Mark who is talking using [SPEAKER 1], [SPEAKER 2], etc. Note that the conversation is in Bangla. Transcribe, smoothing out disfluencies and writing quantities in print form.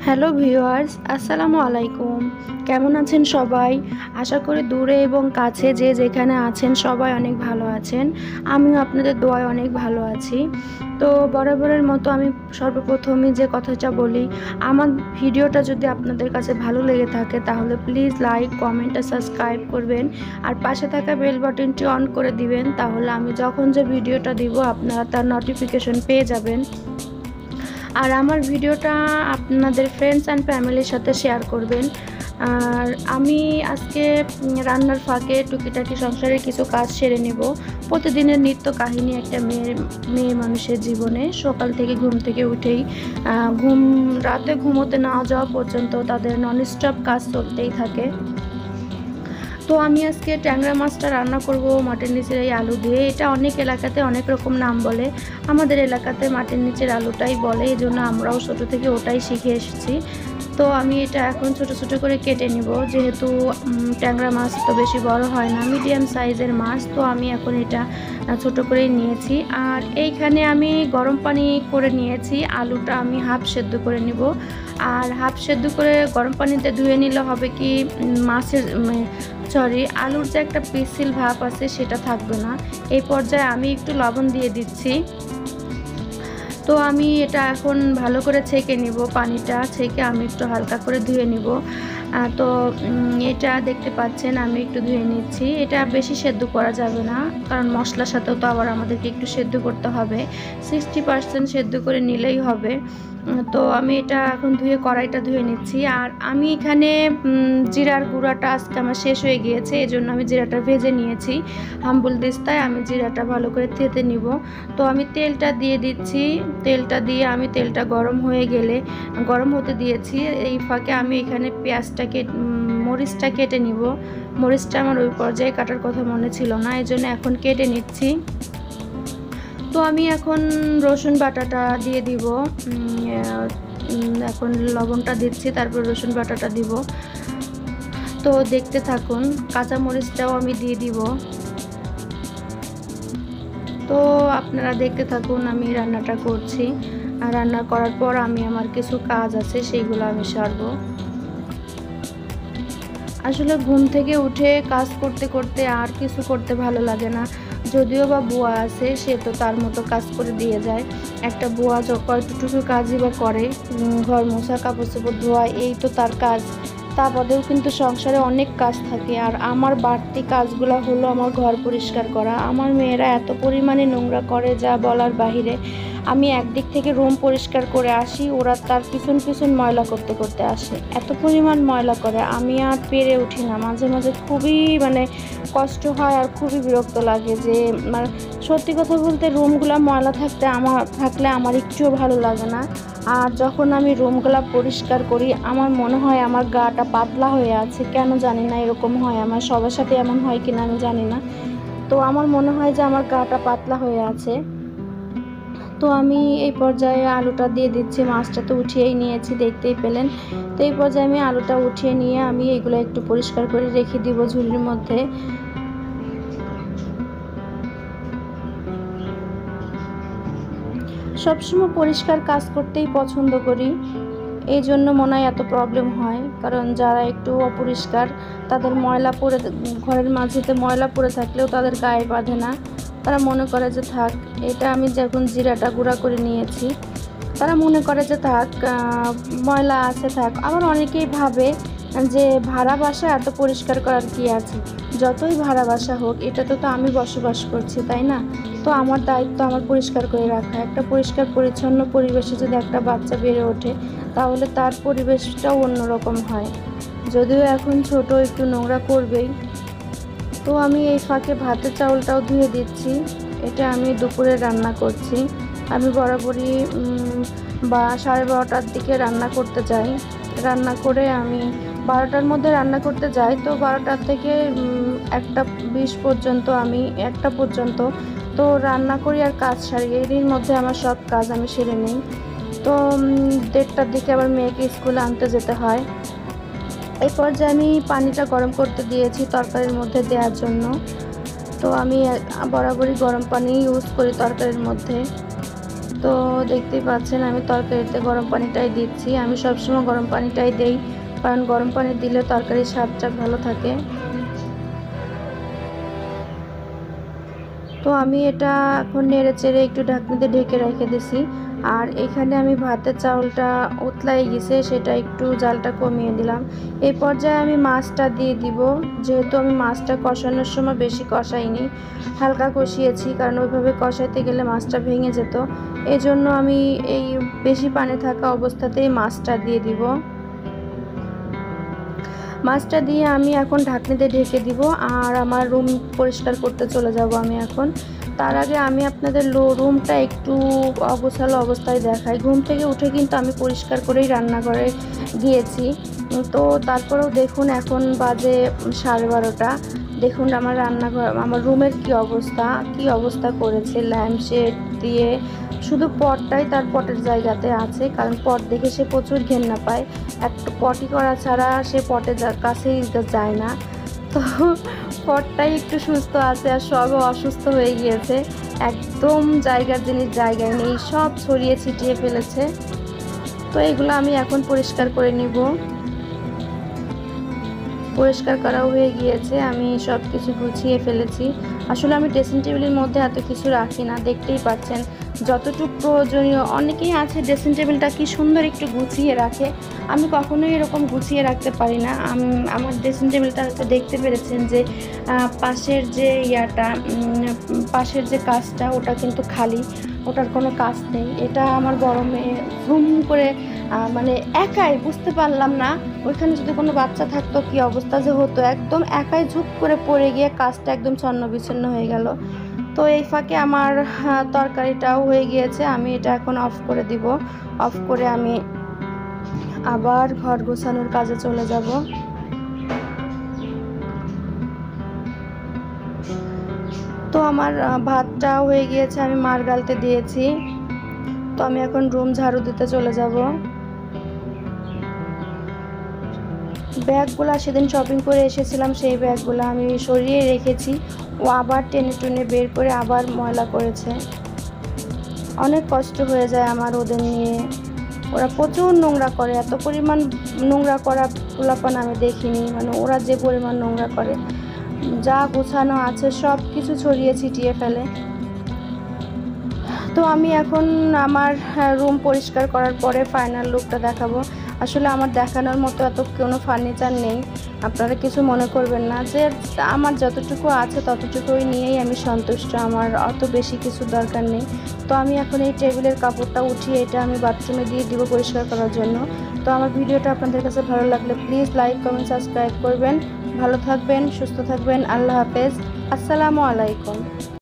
[SPEAKER 1] হ্যালো ভিউয়ার্স, আসসালামু আলাইকুম। কেমন আছেন সবাই? আশা করি দূরে এবং কাছে যে যেখানে আছেন সবাই অনেক ভালো আছেন। আমিও আপনাদের দোয়ায় অনেক ভালো আছি। তো বরাবরের মতো আমি সর্বপ্রথমই যে কথাটা বলি, আমার ভিডিওটা যদি আপনাদের কাছে ভালো লেগে থাকে তাহলে প্লিজ লাইক, কমেন্ট আর সাবস্ক্রাইব করবেন। আর পাশে থাকা বেল বাটনটি অন করে দিবেন, তাহলে আমি যখন যে ভিডিওটা দিব আপনারা তার নোটিফিকেশন পেয়ে যাবেন। আর আমার ভিডিওটা আপনাদের ফ্রেন্ডস অ্যান্ড ফ্যামিলির সাথে শেয়ার করবেন। আর আমি আজকে রান্নার ফাঁকে টুকিটাকি সংসারের কিছু কাজ সেরে নেব। প্রতিদিনের নিত্য কাহিনী একটা মেয়ে মানুষের জীবনে। সকাল থেকে ঘুম থেকে উঠেই রাতে ঘুমোতে না যাওয়া পর্যন্ত তাদের ননস্টপ কাজ চলতেই থাকে। তো আমি আজকে ট্যাংরা মাছটা রান্না করব মাটির নিচের এই আলু দিয়ে। এটা অনেক এলাকাতে অনেক রকম নাম বলে, আমাদের এলাকাতে মাটির নিচের আলুটাই বলে, এই জন্য আমরাও ছোটো থেকে ওটাই শিখে এসেছি। তো আমি এটা এখন ছোট ছোট করে কেটে নিব, যেহেতু ট্যাংরা মাছ তো বেশি বড় হয় না, মিডিয়াম সাইজের মাছ, তো আমি এখন এটা ছোট করেই নিয়েছি। আর এইখানে আমি গরম পানি করে নিয়েছি, আলুটা আমি হাফ সেদ্ধ করে নিব। আর হাফ সেদ্ধ করে গরম পানিতে ধুয়ে নিলে হবে কি, মাছের আলুর যে একটা পিছিল ভাব আছে সেটা থাকবে না। এই পর্যায়ে আমি একটু লবণ দিয়ে দিচ্ছি। তো আমি এটা এখন ভালো করে ছেঁকে নিব, পানিটা ছেঁকে আমি একটু হালকা করে ধুয়ে নিব। তো এটা দেখতে পাচ্ছেন আমি একটু ধুয়ে নিচ্ছি। এটা বেশি সেদ্ধ করা যাবে না, কারণ মশলার সাথেও তো আবার আমাদেরকে একটু সেদ্ধ করতে হবে। 60% সেদ্ধ করে নিলেই হবে। তো আমি এটা এখন কড়াইটা ধুয়ে নিচ্ছি। আর আমি এখানে জিরার গুঁড়াটা আজকে আমার শেষ হয়ে গিয়েছে, এই জন্য আমি জিরাটা ভেজে নিয়েছি হাম্বল দিস্তায়। আমি জিরাটা ভালো করে থেতে নিব। তো আমি তেলটা দিয়ে দিচ্ছি। তেলটা দিয়ে আমি তেলটা গরম হতে দিয়েছি। এই ফাঁকে আমি এখানে মরিচটা কেটে নিব। মরিচটা আমার ওই পর্যায়ে কাটার কথা মনে ছিল না, এই জন্য এখন কেটে নিচ্ছি। তো আমি এখন রসুন বাটাটা দিয়ে দিব। এখন লবণটা দিচ্ছি, তারপর রসুন বাটাটা দিব। তো দেখতে থাকুন, কাঁচা মরিচটাও আমি দিয়ে দিব। তো আপনারা দেখতে থাকুন, আমি রান্নাটা করছি। আর রান্না করার পর আমি আমার কিছু কাজ আছে সেইগুলো আমি সারবো। আসলে ঘুম থেকে উঠে কাজ করতে করতে আর কিছু করতে ভালো লাগে না। যদিও বা বুয়া আছে, সে তো তার মতো কাজ করে দিয়ে যায়। একটা বুয়া কতটুকু কাজই বা করে, ঘর মোছা, কাপড় চোপড় ধোয়া, এই তো তার কাজ। তা বাদেও কিন্তু সংসারে অনেক কাজ থাকে। আর আমার বাড়তি কাজগুলো হলো আমার ঘর পরিষ্কার করা। আমার মেয়েরা এত পরিমাণে নোংরা করে যা বলার বাহিরে। আমি একদিক থেকে রুম পরিষ্কার করে আসি, ওরা তার পিছন পিছন ময়লা করতে করতে আসে। এত পরিমাণ ময়লা করে আমি আর পেরে উঠি না। মাঝে মাঝে খুবই কষ্ট হয় আর খুবই বিরক্ত লাগে যে সত্যি কথা বলতে রুমগুলো ময়লা থাকলে আমার একটুও ভালো লাগে না। আর যখন আমি রুমগুলো পরিষ্কার করি আমার মনে হয় আমার গাটা পাতলা হয়ে আছে, কেন জানি না এরকম হয়। আমার সবার সাথে এমন হয় কিনা আমি জানি না। তো আমার মনে হয় যে আমার গাটা পাতলা হয়ে আছে। তো আমি এই পর্যায়ে আলুটা দিয়ে দিচ্ছি। মাছটা তো উঠিয়েই নিয়েছি, দেখতেই পেলেন। তো এই পর্যায়ে আমি আলুটা উঠিয়ে নিয়ে আমি এগুলো একটু পরিষ্কার করে রেখে দিব ঝুড়ির মধ্যে। সবসময় পরিষ্কার কাজ করতেই পছন্দ করি, এই জন্য মনে হয় এত প্রবলেম হয়। কারণ যারা একটু অপরিষ্কার, তাদের ঘরের মাঝেতে ময়লা পড়ে থাকলেও তাদের গায়ে বাঁধে না। তারা মনে করে যে থাক, এটা আমি যখন জিরাটা গুঁড়া করে নিয়েছি, তারা মনে করে যে থাক, ময়লা আছে থাক। আবার অনেকেই ভাবে যে ভাড়া বাসা এত পরিষ্কার করার কি আছে। যতই ভাড়া বাসা হোক, এটাতে তো আমি বসবাস করছি, তাই না? তো আমার দায়িত্ব আমার পরিষ্কার করে রাখা। একটা পরিষ্কার পরিচ্ছন্ন পরিবেশে যদি একটা বাচ্চা বেড়ে ওঠে, তাহলে তার পরিবেশটাও অন্যরকম হয়। যদিও এখন ছোট, একটু নোংরা করবেই। তো আমি এই ফাঁকে ভাতের চাউলটাও ধুয়ে দিচ্ছি। এটা আমি দুপুরে রান্না করছি। আমি বরাবরই 12:30টার দিকে রান্না করতে যাই। রান্না করে আমি 12টার মধ্যে রান্না করতে যাই। তো 12টা থেকে 1:20 পর্যন্ত আমি 1টা পর্যন্ত তো রান্না করি আর কাজ সারি। এরই মধ্যে আমার সব কাজ আমি সেরে নিই। তো 1:30টার দিকে আবার মেয়েকে স্কুলে আনতে যেতে হয়। এই পর্যায়ে আমি পানিটা গরম করতে দিয়েছি তরকারির মধ্যে দেওয়ার জন্য। তো আমি বরাবরই গরম পানি ইউজ করি তরকারির মধ্যে। তো দেখতেই পাচ্ছেন আমি তরকারিতে গরম পানিটাই দিচ্ছি। আমি সবসময় গরম পানিটাই দেই, কারণ গরম পানি দিলে তরকারির স্বাদটা ভালো থাকে। তো আমি এটা এখন নেড়ে চেড়ে একটু ঢাকনিতে ঢেকে রেখে দিছি। আর এখানে আমি ভাতের চাউলটা উতলাই গেছে, সেটা একটু জালটা কমিয়ে দিলাম। এই পর্যায়ে আমি মাছটা দিয়ে দিব। যেহেতু আমি মাছটা কষানোর সময় বেশি কষাইনি, হালকা কষিয়েছি, কারণ ওইভাবে কষাইতে গেলে মাছটা ভেঙে যেত। এজন্য আমি এই বেশি পানি থাকা অবস্থাতেই মাছটা দিয়ে দিব। মাছটা দিয়ে আমি এখন ঢাকনিতে ঢেকে দিব আর আমার রুম পরিষ্কার করতে চলে যাব আমি এখন। তার আগে আমি আপনাদের রুমটা একটু অগোছালো অবস্থায় দেখাই। ঘুম থেকে উঠে কিন্তু আমি পরিষ্কার করেই রান্নাঘরে গিয়েছি। তো তারপরেও দেখুন এখন বাজে 12:30। দেখুন আমার রান্নাঘর, আমার রুমের কি অবস্থা করেছে। ল্যাম্পশেড দিয়ে শুধু পটটাই তার পটের জায়গাতে আছে, কারণ পট দেখে সে প্রচুর ঘেন্না পায়। একটু পটি করা ছাড়া সে পটের কাছেই যায় না। তো পটটাই একটু সুস্থ আছে আর সবও অসুস্থ হয়ে গিয়েছে। একদম জায়গার জিনিস জায়গায় নেই, সব ছড়িয়ে ছিটিয়ে ফেলেছে। তো এগুলো আমি এখন পরিষ্কার করে নিব। পরিষ্কার করাও হয়ে গিয়েছে, আমি সব কিছু গুছিয়ে ফেলেছি। আসলে আমি ড্রেসিং টেবিলের মধ্যে এত কিছু রাখি না, দেখতেই পাচ্ছেন যতটুকু প্রয়োজনীয়। অনেকেই আছে ড্রেসিং টেবিলটা কি সুন্দর একটু গুছিয়ে রাখে, আমি কখনোই এরকম গুছিয়ে রাখতে পারি না। আমার ড্রেসিং টেবিলটা হয়তো দেখতে পেরেছেন যে পাশের যে পাশের যে কাজটা ওটা কিন্তু খালি, ওটার কোনো কাজ নেই। এটা আমার বড় মেয়ে হুম করে মানে একাই, বুঝতে পারলাম না ওইখানে যদি কোনো বাচ্চা থাকতো কি অবস্থা যে হতো। একদম একাই ঝুঁক করে পড়ে গিয়ে কাজটা একদম ছন্ন বিচ্ছিন্ন হয়ে গেল। তো এই ফাঁকে আমার তরকারিটাও হয়ে গিয়েছে, আমি এটা এখন অফ করে দিব। অফ করে আমি আবার ঘর গোছানোর কাজে চলে যাব। তো আমার ভাতটাও হয়ে গিয়েছে, আমি মার গালতে দিয়েছি। তো আমি এখন রুম ঝাড়ু দিতে চলে যাব। ব্যাগগুলো সেদিন শপিং করে এসেছিলাম, সেই ব্যাগগুলো আমি সরিয়ে রেখেছি। ও আবার টেনে টুনে বের করে আবার ময়লা করেছে। অনেক কষ্ট হয়ে যায় আমার ওদের নিয়ে। ওরা প্রচুর নোংরা করে, এত পরিমাণ নোংরা করা পোলাপান আমি দেখিনি। মানে ওরা যে পরিমাণ নোংরা করে, যা গোছানো আছে সব কিছু ছড়িয়ে ছিটিয়ে ফেলে। তো আমি এখন আমার রুম পরিষ্কার করার পরে ফাইনাল লুকটা দেখাবো। আসলে আমার দেখানোর মতো এত কোনো ফার্নিচার নেই, আপনারা কিছু মনে করবেন না। যে আমার যতটুকু আছে ততটুকুই নিয়েই আমি সন্তুষ্ট, আমার অত বেশি কিছু দরকার নেই। তো আমি এখন এই টেবিলের কাপড়টা উঠিয়ে এটা আমি বাথরুমে দিয়ে দিব পরিষ্কার করার জন্য। তো আমার ভিডিওটা আপনাদের কাছে ভালো লাগলে প্লিজ লাইক কমেন্ট সাবস্ক্রাইব করবেন। ভালো থাকবেন, সুস্থ থাকবেন। আল্লাহ হাফেজ, আসসালামু আলাইকুম।